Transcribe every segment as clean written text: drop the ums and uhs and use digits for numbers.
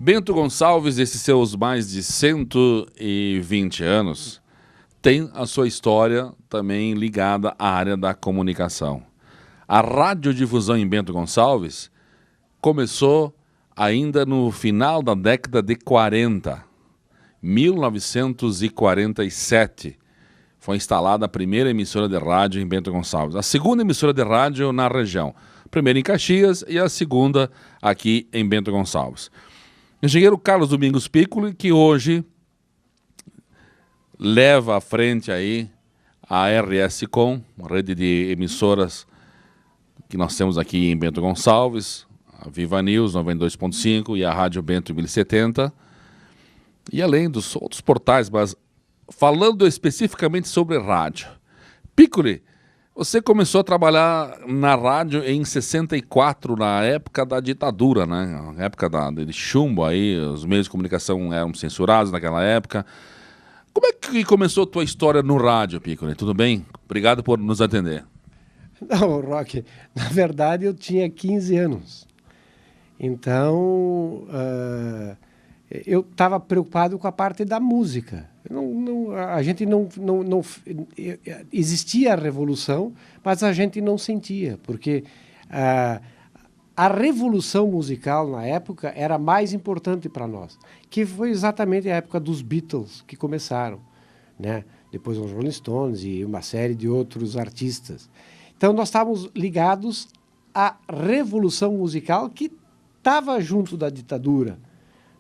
Bento Gonçalves, esses seus mais de 120 anos, tem a sua história também ligada à área da comunicação. A radiodifusão em Bento Gonçalves começou ainda no final da década de 40, 1947. Foi instalada a primeira emissora de rádio em Bento Gonçalves. A segunda emissora de rádio na região. A primeira em Caxias e a segunda aqui em Bento Gonçalves. Engenheiro Carlos Domingos Piccoli, que hoje leva à frente aí a RS Com, uma rede de emissoras que nós temos aqui em Bento Gonçalves, a Viva News 92.5 e a Rádio Bento 1070, e além dos outros portais, mas falando especificamente sobre rádio. Piccoli, você começou a trabalhar na rádio em 64, na época da ditadura, né? Na época de chumbo aí, os meios de comunicação eram censurados naquela época. Como é que começou a tua história no rádio, Piccoli? Tudo bem? Obrigado por nos atender. Não, Roque, na verdade eu tinha 15 anos. Então, eu estava preocupado com a parte da música. A gente não existia a revolução, mas a gente não sentia, porque a revolução musical na época era mais importante para nós, que foi exatamente a época dos Beatles que começaram, né? Depois os Rolling Stones e uma série de outros artistas. Então nós estávamos ligados à revolução musical que estava junto da ditadura,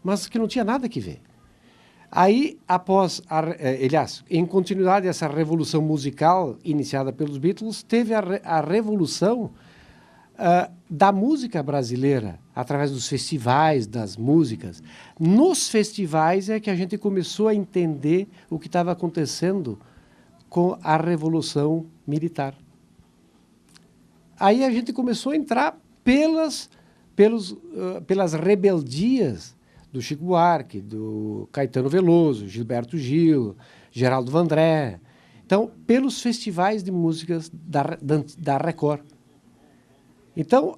mas que não tinha nada que ver. Aí, aliás, em continuidade dessa revolução musical iniciada pelos Beatles, teve a revolução da música brasileira, através dos festivais, das músicas. Nos festivais é que a gente começou a entender o que estava acontecendo com a Revolução Militar. Aí a gente começou a entrar pelas rebeldias do Chico Buarque, do Caetano Veloso, Gilberto Gil, Geraldo Vandré. Então, pelos festivais de músicas da Record. Então,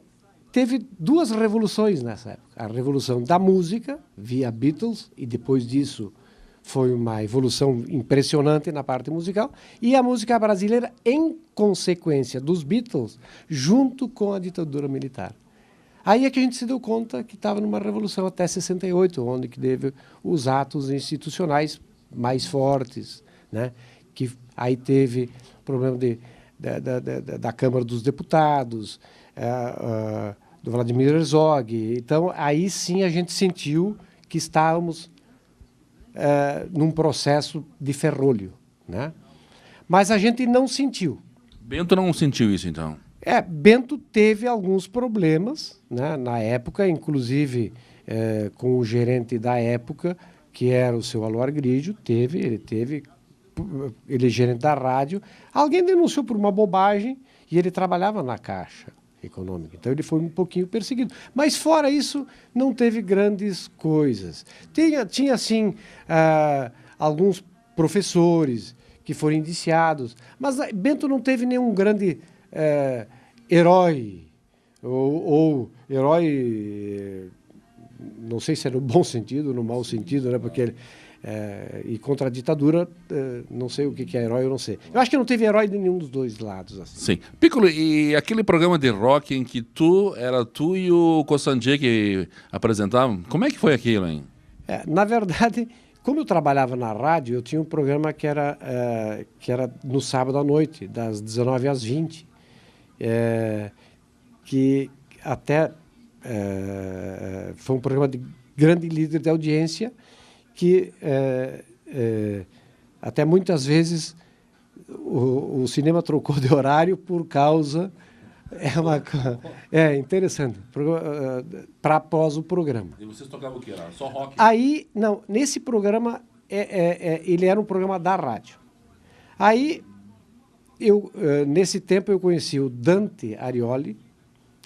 teve duas revoluções nessa época. A revolução da música, via Beatles, e depois disso foi uma evolução impressionante na parte musical, e a música brasileira em consequência dos Beatles, junto com a ditadura militar. Aí é que a gente se deu conta que estava numa revolução até 68, onde que teve os atos institucionais mais fortes, né? Que aí teve o problema da Câmara dos Deputados, do Vladimir Herzog. Então, aí sim a gente sentiu que estávamos num processo de ferrolho, né? Mas a gente não sentiu. Bento não sentiu isso, então? Bento teve alguns problemas, né, na época, inclusive com o gerente da época, que era o seu Aloar Grigio, ele é gerente da rádio. Alguém denunciou por uma bobagem e ele trabalhava na Caixa Econômica, então ele foi um pouquinho perseguido. Mas fora isso, não teve grandes coisas. Tinha assim, alguns professores que foram indiciados, mas Bento não teve nenhum grande herói, ou herói, não sei se é no bom sentido ou no mau sentido, né? Porque e contra a ditadura, não sei o que é herói, eu não sei. Eu acho que não teve herói de nenhum dos dois lados. Assim. Sim. Piccoli, e aquele programa de rock em que era tu e o Cossandier que apresentavam, como é que foi aquilo, hein? Na verdade, como eu trabalhava na rádio, eu tinha um programa que era no sábado à noite, das 19 às 20, que até foi um programa de grande líder de audiência, que até muitas vezes o cinema trocou de horário por causa... interessante, para após o programa. E vocês tocavam o que? Era só rock? Aí, não, nesse programa, ele era um programa da rádio. Aí, nesse tempo, eu conheci o Dante Arioli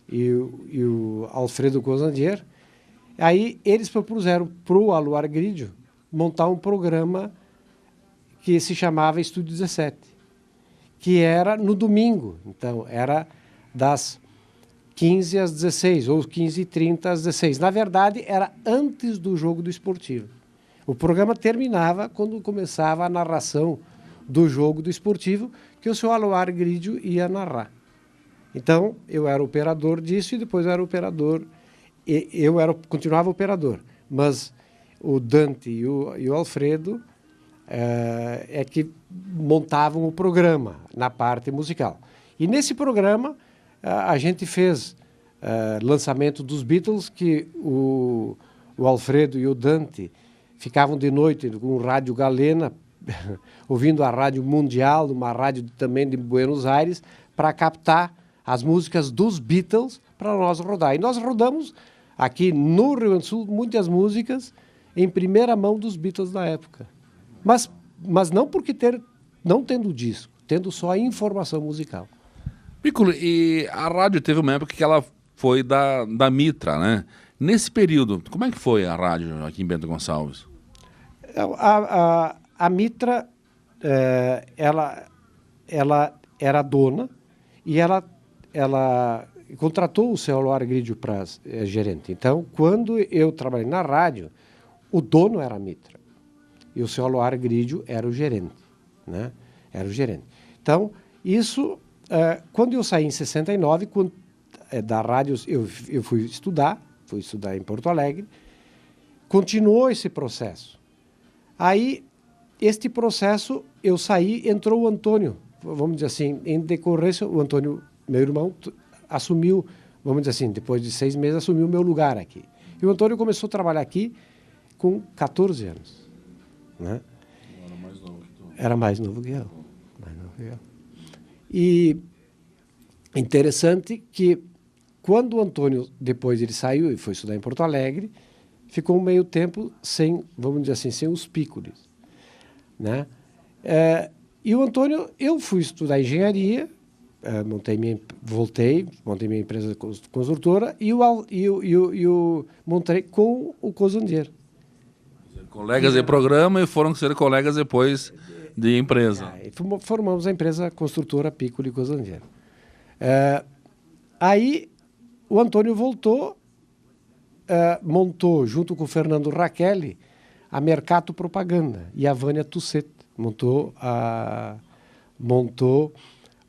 e o Alfredo Cossandier. Aí, eles propuseram para o Aloar Grigio montar um programa que se chamava Estúdio 17, que era no domingo. Então, era das 15 às 16 ou 15h30 às 16. Na verdade, era antes do jogo do Esportivo. O programa terminava quando começava a narração do jogo do Esportivo, que o seu Aloar Grídio ia narrar. Então, eu era operador disso e depois eu era operador. Continuava operador, mas o Dante e o Alfredo é que montavam o programa na parte musical. E nesse programa, a gente fez lançamento dos Beatles, que o Alfredo e o Dante ficavam de noite com rádio galena, ouvindo a rádio mundial, uma rádio também de Buenos Aires, para captar as músicas dos Beatles para nós rodar. E nós rodamos aqui no Rio Grande do Sul muitas músicas em primeira mão dos Beatles da época. Mas não porque não tendo disco, tendo só a informação musical. Piccolo, e a rádio teve uma época que ela foi da Mitra, né? Nesse período, como é que foi a rádio aqui em Bento Gonçalves? A Mitra, ela era dona e ela contratou o seu Aloar Grídio para gerente. Então, quando eu trabalhei na rádio, o dono era a Mitra e o seu Aloar Grídio era o gerente, né? Era o gerente. Então, isso, quando eu saí em 69, da rádio, eu fui estudar em Porto Alegre, continuou esse processo. Aí, este processo, eu saí, entrou o Antônio, vamos dizer assim, em decorrência, o Antônio, meu irmão, assumiu, vamos dizer assim, depois de 6 meses, assumiu o meu lugar aqui. E o Antônio começou a trabalhar aqui com 14 anos. Né? Era mais novo que tu. Era mais novo que eu. E interessante que, quando o Antônio, depois ele saiu e foi estudar em Porto Alegre, ficou um meio tempo sem, vamos dizer assim, sem os pícolis. Né? E o Antônio, eu fui estudar engenharia, montei minha empresa construtora e montei com o Cosandier. Colegas de programa e foram ser colegas depois de empresa. Formamos a empresa construtora Piccoli Cosandier. Aí o Antônio voltou, montou, junto com o Fernando Raquelli, a Mercato Propaganda, e a Vânia Tusset montou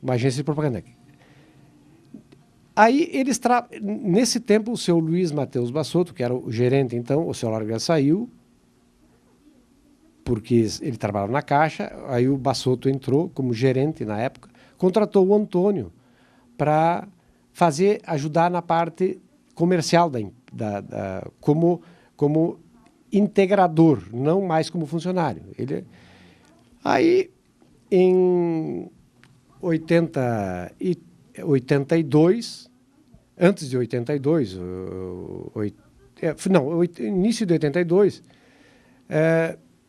uma agência de propaganda. Aí, nesse tempo, o seu Luiz Matheus Bassotto, que era o gerente, então, o seu Larga saiu, porque ele trabalhava na Caixa, aí o Bassotto entrou como gerente na época, contratou o Antônio para ajudar na parte comercial, como integrador, não mais como funcionário. Aí, em 82, antes de 82, início de 82,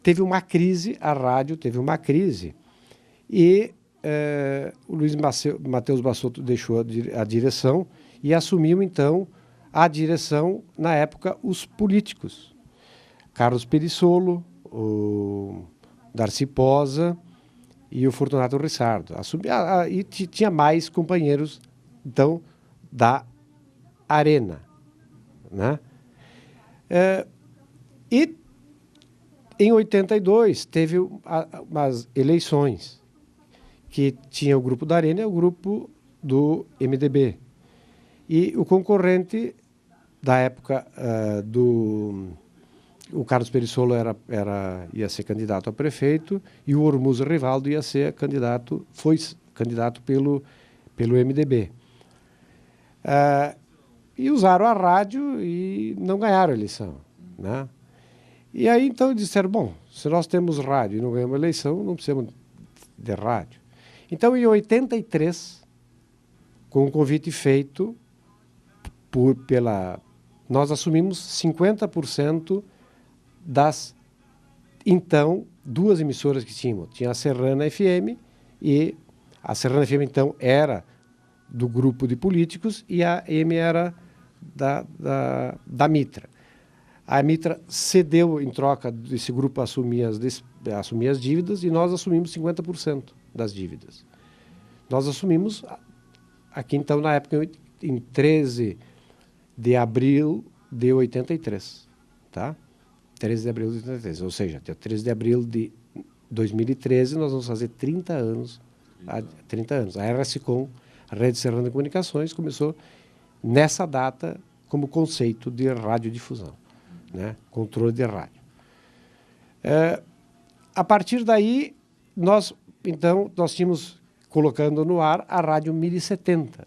teve uma crise, a rádio teve uma crise, e o Luiz Matheus Bassotto deixou a direção e assumiu, então, a direção, na época, os políticos. Carlos Perissolo, o Darcy Posa e o Fortunato Rissardo. E tinha mais companheiros, então, da Arena. Né? E em 82 teve umas eleições que tinha o grupo da Arena e o grupo do MDB. E o concorrente da época o Carlos Perissolo ia ser candidato a prefeito e o Ormuz Rivaldo foi candidato pelo MDB. E usaram a rádio e não ganharam a eleição. Né? E aí, então, disseram, bom, se nós temos rádio e não ganhamos a eleição, não precisamos de rádio. Então, em 83, com um convite feito nós assumimos 50% das, então, 2 emissoras que tínhamos. Tinha a Serrana FM, e a Serrana FM, então, era do grupo de políticos e a M era da Mitra. A Mitra cedeu em troca desse grupo assumir as dívidas e nós assumimos 50% das dívidas. Nós assumimos aqui, então, na época, em 13 de abril de 83, tá? 13 de abril de 83, ou seja, até 13 de abril de 2013 nós vamos fazer 30 anos. 30 anos. A RSCom, a Rede Serrana de Comunicações, começou nessa data como conceito de radiodifusão, né? Controle de rádio. A partir daí, nós tínhamos colocando no ar a Rádio 1070,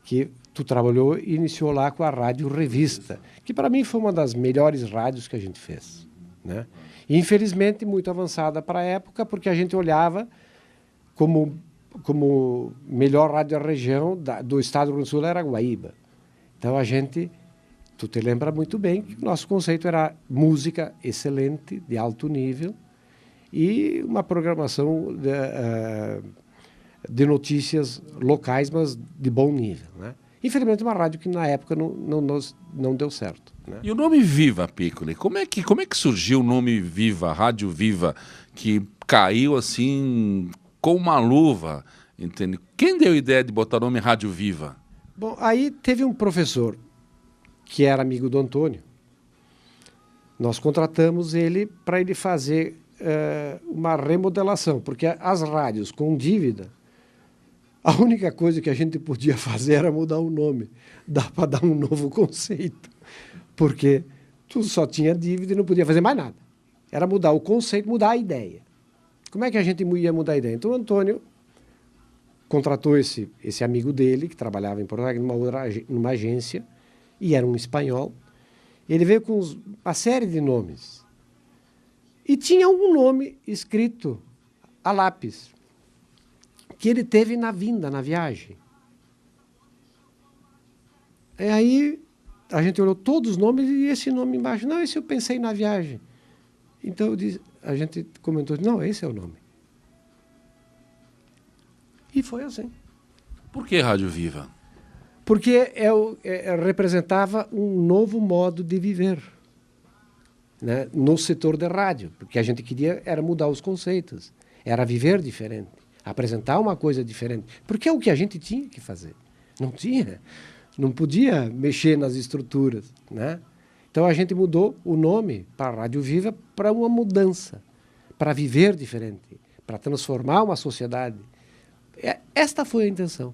que tu trabalhou e iniciou lá com a Rádio Revista, que para mim foi uma das melhores rádios que a gente fez, né? E, infelizmente, muito avançada para a época, porque a gente olhava como melhor rádio da região do estado do Rio Grande do Sul era Guaíba. Então tu te lembra muito bem que o nosso conceito era música excelente, de alto nível, e uma programação de notícias locais, mas de bom nível, né? Infelizmente, uma rádio que na época não deu certo, né? E o nome Viva, Piccoli, como é que surgiu o nome Viva, Rádio Viva, que caiu assim com uma luva, entende? Quem deu a ideia de botar o nome Rádio Viva? Bom, aí teve um professor que era amigo do Antônio. Nós contratamos ele para ele fazer uma remodelação, porque as rádios com dívida, a única coisa que a gente podia fazer era mudar o nome. Dá para dar um novo conceito, porque tu só tinha dívida e não podia fazer mais nada. Era mudar o conceito, mudar a ideia. Como é que a gente ia mudar a ideia? Então o Antônio contratou esse amigo dele, que trabalhava em Porto Alegre, numa agência, e era um espanhol. Ele veio com uma série de nomes. E tinha um nome escrito a lápis, que ele teve na viagem. E aí a gente olhou todos os nomes e esse nome embaixo. Não, esse eu pensei na viagem. Então a gente comentou, não, esse é o nome. E foi assim. Por que Rádio Viva? Porque representava um novo modo de viver, né, no setor de rádio. Porque a gente queria era mudar os conceitos, era viver diferente, apresentar uma coisa diferente. Porque é o que a gente tinha que fazer. Não podia mexer nas estruturas, né? Então a gente mudou o nome para Rádio Viva para uma mudança, para viver diferente, para transformar uma sociedade. Esta foi a intenção,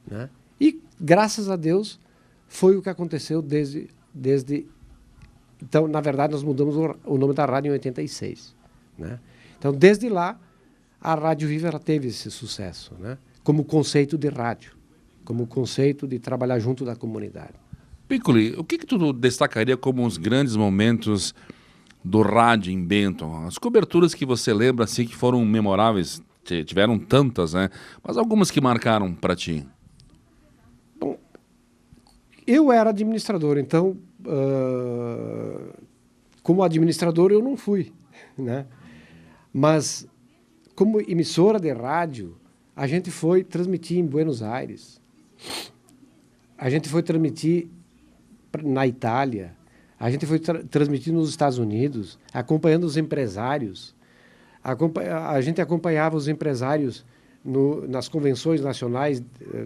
né? E, graças a Deus, foi o que aconteceu desde... Então, na verdade, nós mudamos o nome da rádio em 86, né? Então, desde lá, a Rádio Viva ela teve esse sucesso, né? Como conceito de rádio, como conceito de trabalhar junto da comunidade. Piccoli, o que tu destacaria como os grandes momentos do rádio em Benton? As coberturas que você lembra assim que foram memoráveis, tiveram tantas, né? Mas algumas que marcaram para ti. Bom, eu era administrador, então, como administrador eu não fui, né? Mas como emissora de rádio, a gente foi transmitir em Buenos Aires, a gente foi transmitir na Itália, a gente foi transmitir nos Estados Unidos, acompanhando os empresários. A gente acompanhava os empresários nas convenções nacionais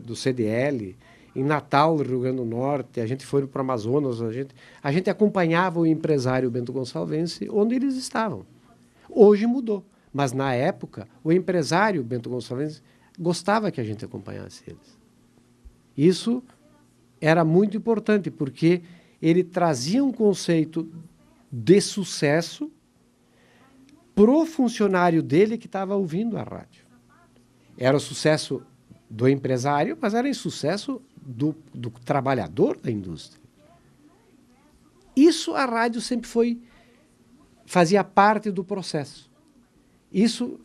do CDL, em Natal, Rio Grande do Norte, a gente foi para o Amazonas, a gente acompanhava o empresário Bento Gonçalvense onde eles estavam. Hoje mudou, mas na época o empresário Bento Gonçalvense gostava que a gente acompanhasse eles. Isso era muito importante, porque ele trazia um conceito de sucesso pro funcionário dele que estava ouvindo a rádio. Era o sucesso do empresário, mas era o sucesso do trabalhador da indústria. Isso a rádio sempre fazia parte do processo. Isso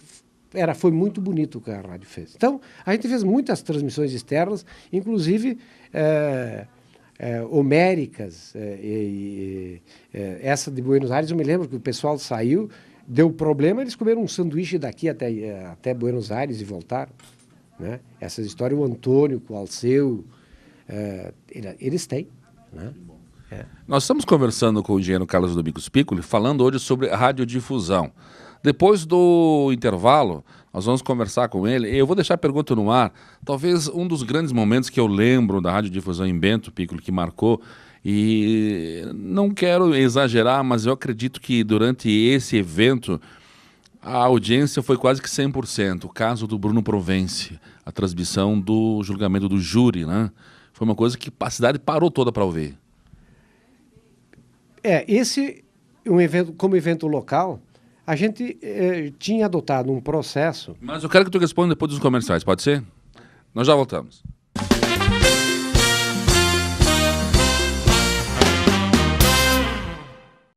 foi muito bonito o que a rádio fez. Então, a gente fez muitas transmissões externas, inclusive homéricas. Essa de Buenos Aires, eu me lembro que o pessoal saiu, deu problema, eles comeram um sanduíche daqui até Buenos Aires e voltaram, né? Essas histórias, o Antônio, com o Alceu, eles têm, né? Nós estamos conversando com o engenheiro Carlos Domingos Piccoli, falando hoje sobre radiodifusão. Depois do intervalo, nós vamos conversar com ele. Eu vou deixar a pergunta no ar. Talvez um dos grandes momentos que eu lembro da radiodifusão em Bento, Piccolo, que marcou. E não quero exagerar, mas eu acredito que durante esse evento a audiência foi quase que 100%. O caso do Bruno Provence, a transmissão do julgamento do júri, né? Foi uma coisa que a cidade parou toda para ouvir. Esse um evento, como evento local, a gente tinha adotado um processo. Mas eu quero que tu responda depois dos comerciais, pode ser? Nós já voltamos.